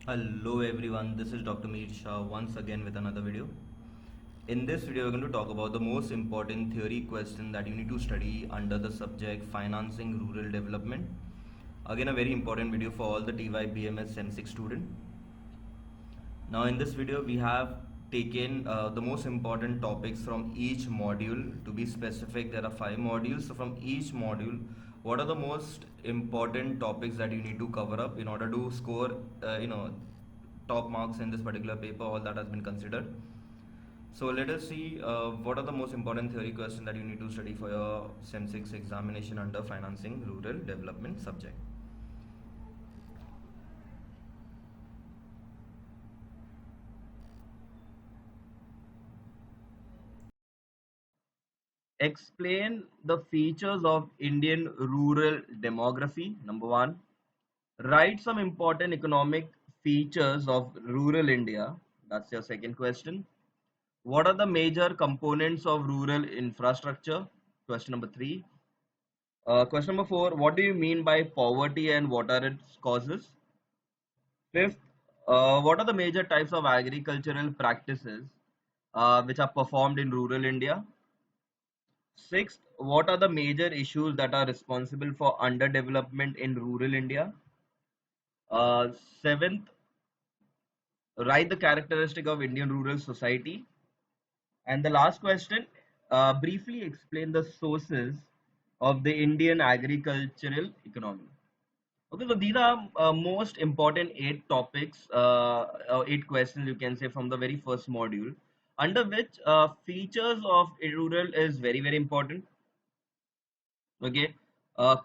Hello everyone, this is Dr. Mihir Shah once again with another video. In this video, we're going to talk about the most important theory question that you need to study under the subject Financing Rural Development. Again, a very important video for all the TYBMS-SEM 6 student. Now in this video, we have taken the most important topics from each module. To be specific, there are 5 modules. So from each module, what are the most important topics that you need to cover up in order to score, top marks in this particular paper? All that has been considered. So let us see what are the most important theory questions that you need to study for your SEM 6 examination under Financing Rural Development subject. Explain the features of Indian rural demography. Number one, write some important economic features of rural India. That's your second question. What are the major components of rural infrastructure? Question number three. Question number four, what do you mean by poverty and what are its causes? Fifth, what are the major types of agricultural practices which are performed in rural India? Sixth, what are the major issues that are responsible for underdevelopment in rural India? Seventh, write the characteristic of Indian rural society. And the last question, briefly explain the sources of the Indian agricultural economy. Okay, so these are most important 8 topics, 8 questions you can say from the very first module, under which features of rural is very, very important. Okay,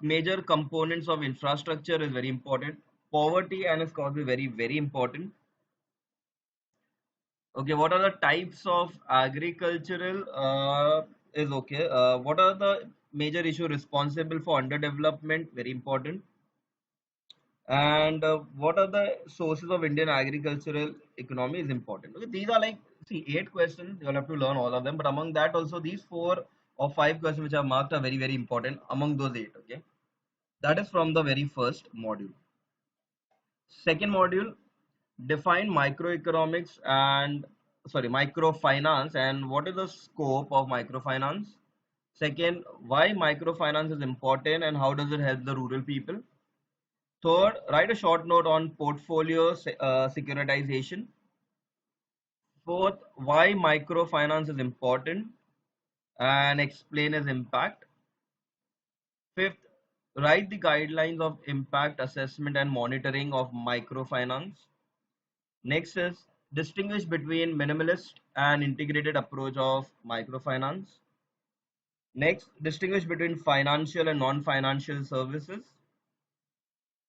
major components of infrastructure is very important. Poverty and its cause is very, very important. Okay, what are the types of agricultural is okay. What are the major issue responsible for underdevelopment? Very important. And what are the sources of Indian agricultural economy is important. Okay, these are like, see, 8 questions. You'll have to learn all of them. But among that also, these 4 or 5 questions which are marked are very, very important among those 8. Okay, that is from the very first module. Second module, define microeconomics and microfinance and what is the scope of microfinance. Second, why microfinance is important and how does it help the rural people. Third, write a short note on portfolio securitization. Fourth, why microfinance is important and explain its impact. Fifth, write the guidelines of impact assessment and monitoring of microfinance. Next is distinguish between minimalist and integrated approach of microfinance. Next, distinguish between financial and non-financial services.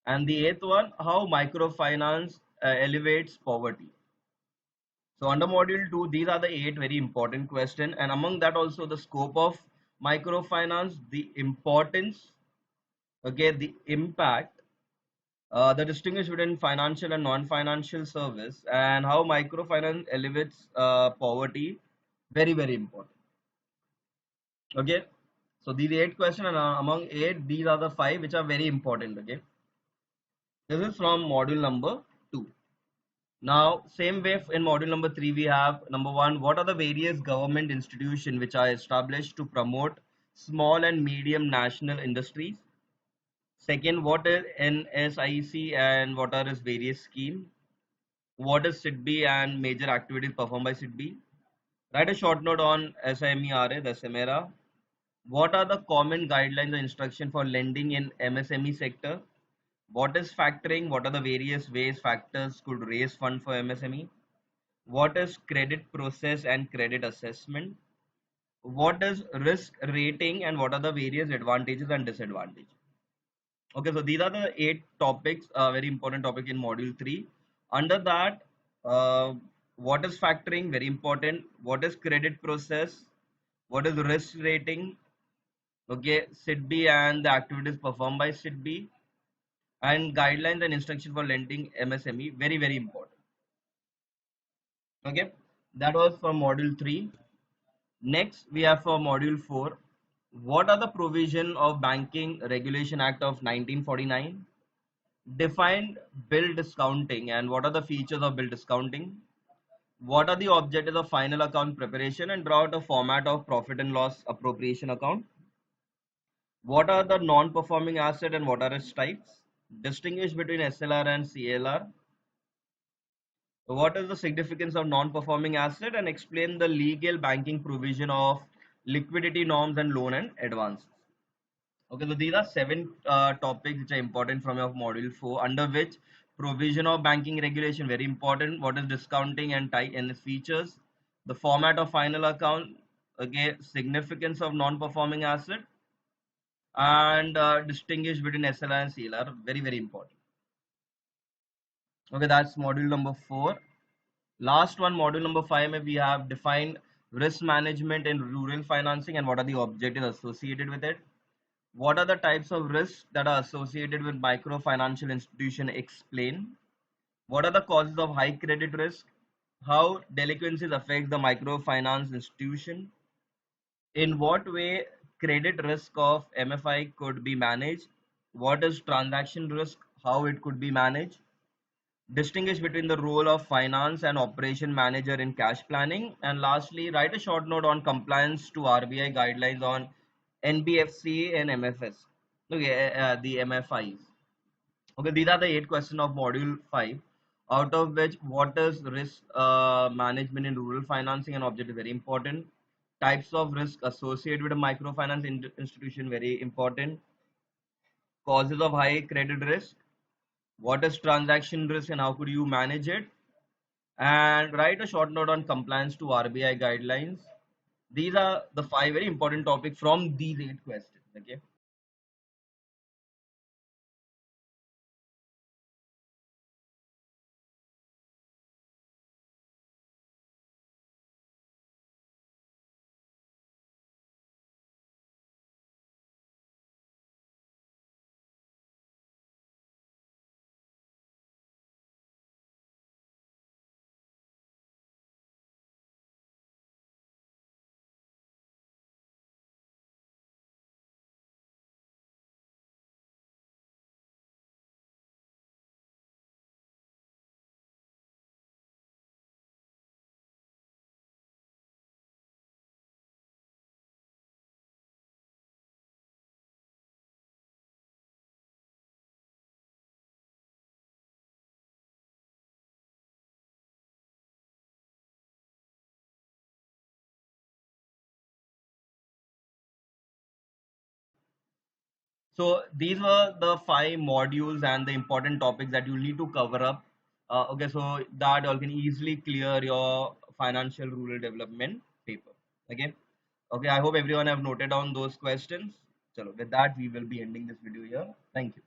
And the 8th one, how microfinance elevates poverty. So under module 2, these are the 8 very important questions, and among that also the scope of microfinance, the importance, okay, the impact, the distinguish between financial and non-financial service, and how microfinance elevates poverty. Very, very important. Okay, so these 8 questions, and among 8, these are the 5 which are very important. Okay, this is from module number 2. Now, same way in module number 3, we have number 1, what are the various government institutions which are established to promote small and medium national industries? Second, what is NSIC and what are its various schemes? What is SIDBI and major activities performed by SIDBI? Write a short note on SMERA, the SMERA. What are the common guidelines and instruction for lending in MSME sector? What is factoring? What are the various ways factors could raise fund for MSME? What is credit process and credit assessment? What is risk rating and what are the various advantages and disadvantages? Okay, so these are the 8 topics, very important topic in module 3. Under that, what is factoring? Very important. What is credit process? What is risk rating? Okay, SIDBI and the activities performed by SIDBI, and guidelines and instruction for lending MSME, very, very important. Okay, that was for module 3. Next, we have for module 4, what are the provision of Banking Regulation Act of 1949? Define bill discounting and what are the features of bill discounting. What are the objectives of final account preparation and draw out a format of profit and loss appropriation account. What are the non-performing asset and what are its types? Distinguish between SLR and CLR. What is the significance of non-performing asset and explain the legal banking provision of liquidity norms and loan and advances. Okay, so these are seven topics which are important from your module 4, under which provision of banking regulation very important. What is discounting and type and its features, the format of final account, okay, significance of non-performing asset, and distinguish between SLR and CLR. Very important. Okay, that's module number 4. Last one, module number 5, we have defined risk management in rural financing and what are the objectives associated with it. What are the types of risks that are associated with microfinancial institution? Explain. What are the causes of high credit risk? How delinquencies affect the microfinance institution? In what way credit risk of MFI could be managed? What is transaction risk? How it could be managed? Distinguish between the role of finance and operation manager in cash planning. And lastly, write a short note on compliance to RBI guidelines on NBFC and MFS. Okay, the MFIs. Okay, these are the 8 questions of module 5. Out of which, what is risk management in rural financing and objective very important. Types of risk associated with a microfinance institution very important. Causes of high credit risk. What is transaction risk and how could you manage it? And write a short note on compliance to RBI guidelines. These are the 5 very important topics from these 8 questions. Okay. So these were the 5 modules and the important topics that you need to cover up. Okay, so that you can easily clear your financial rural development paper. Okay. Okay, I hope everyone have noted down those questions. So with that, we will be ending this video here. Thank you.